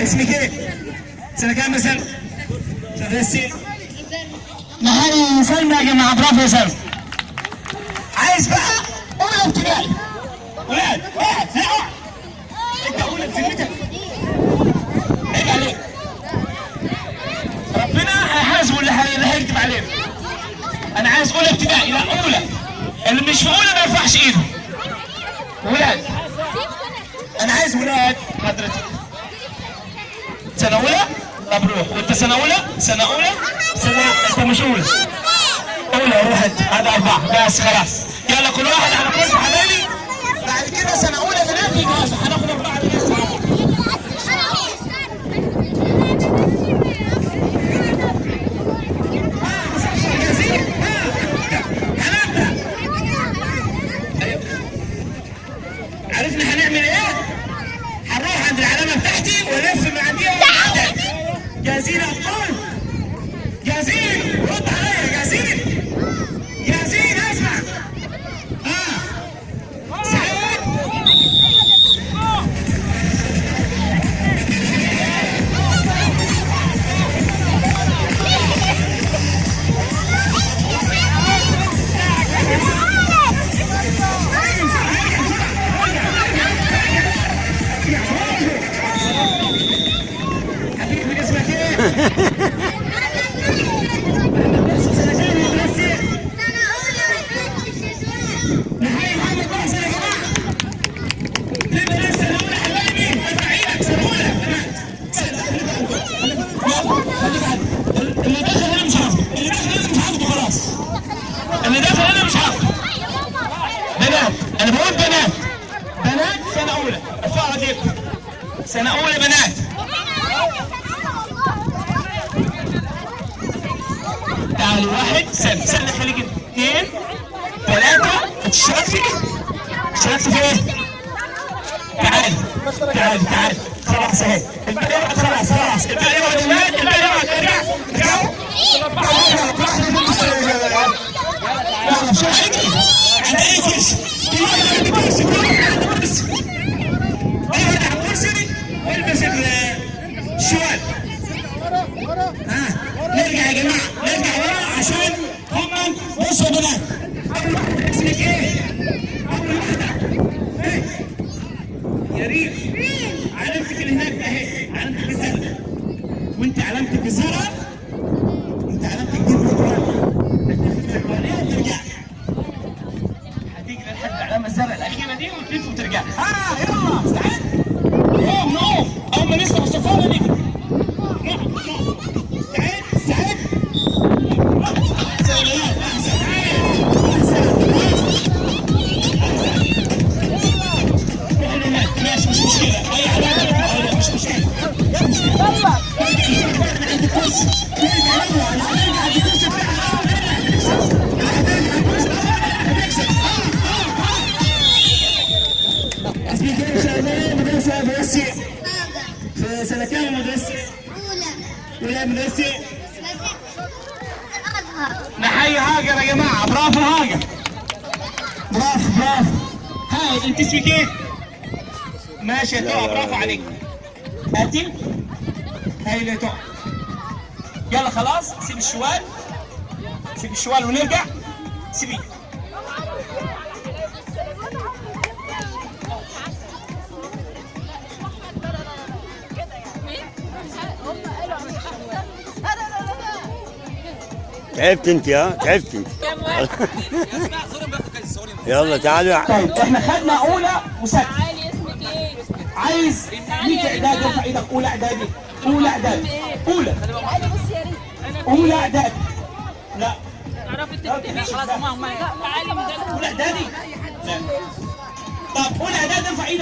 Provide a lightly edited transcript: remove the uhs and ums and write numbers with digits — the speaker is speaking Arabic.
اسمك ايه؟ سنة كام يا سلمى؟ سنة نهاري سلمى يا جماعة، برافو يا سلمى. عايز بقى أولى ابتدائي. ولاد لا أنت أولى بذمتك. عيب عليك. ربنا هيحاسبه اللي هيكتب علينا. أنا عايز أولى ابتدائي، لا أولى. اللي مش في أولى ما يرفعش إيده. ولاد. أنا عايز ولاد حضرتك. سنة أولى؟ طب روح، وأنت سنة أولى؟ سنة أولى؟ أنت مش أولى. أولى روح أنت، هذا أربعة، بس خلاص. يلا كل واحد على كرسي حبايبي. بعد كده سنة أولى بنات يجهزوا، هناخد أربعة بنات. عرفنا هنعمل ايه؟ هنروح عند العلامه بتاعتي ونلف مع دي ونحتاج. جاهزين يا ابطال؟ جاهزين؟ رد عليا، جاهزين؟ جاهزين؟ اسمع. سعيد. حبيبي اسمك ايه؟ اللي داخل انا مش هاخده. بنات، انا بقول بنات. بنات سنة أولى، ارفعوا ايديكم. سنة أولى بنات. تعالوا واحد، سنة خليك اثنين، ثلاثة، اشتركتي؟ اشتركتي في ايه؟ تعالي خلاص اهي. الباقي يقعد خلاص، الباقي يقعد ولاد، الباقي يقعد ارجعوا. يلا بسرعة اجري. على اي كرسي؟ كل واحد عنده كرسي، اقعد على الكرسي والبس الشوال. نرجع يا جماعة، نرجع ورا عشان هم بصوا يا بنات. اسمك ايه؟ أول واحدة. يا ريم. علامتك اللي هناك اهي، علامتك بالزرقاء. وانت علامتك بالزرقاء. انت علامتك دي ترجع. هتيجي لحد العلامة الزرقاء الأخيرة دي وتلف وترجع. يلا استعد. نقوم أول ما نسمع الصفارة نجري. استعد. مش مشكلة، أي علامة مش مشكلة. يلا. عند الكرسي. نرجع عند الكرسي بتاعنا. اسمك ايه شباب؟ مدرسة مدرسة. في سنة كام مدرسة؟ أولى مدرسة. نحيي هاجر يا جماعة، برافو هاجر. برافو. هاي أنت اسمك ايه؟ ماشي يا تقع، برافو عليك. هاتي. هاي اللي تقع. يلا خلاص، سيب الشوال ونرجع. سيبيه. تعبت انت، تعبت انت. يلا تعالوا. طيب احنا خدنا اولى وسته. عايز 100 اعداد، ارفع ايدك. اولى اعدادي. اولى اعدادي. لا تعرفي تكتبي خلاص. تعالي اولى اعدادي. لا. طب اولى اعدادي ارفع ايدك.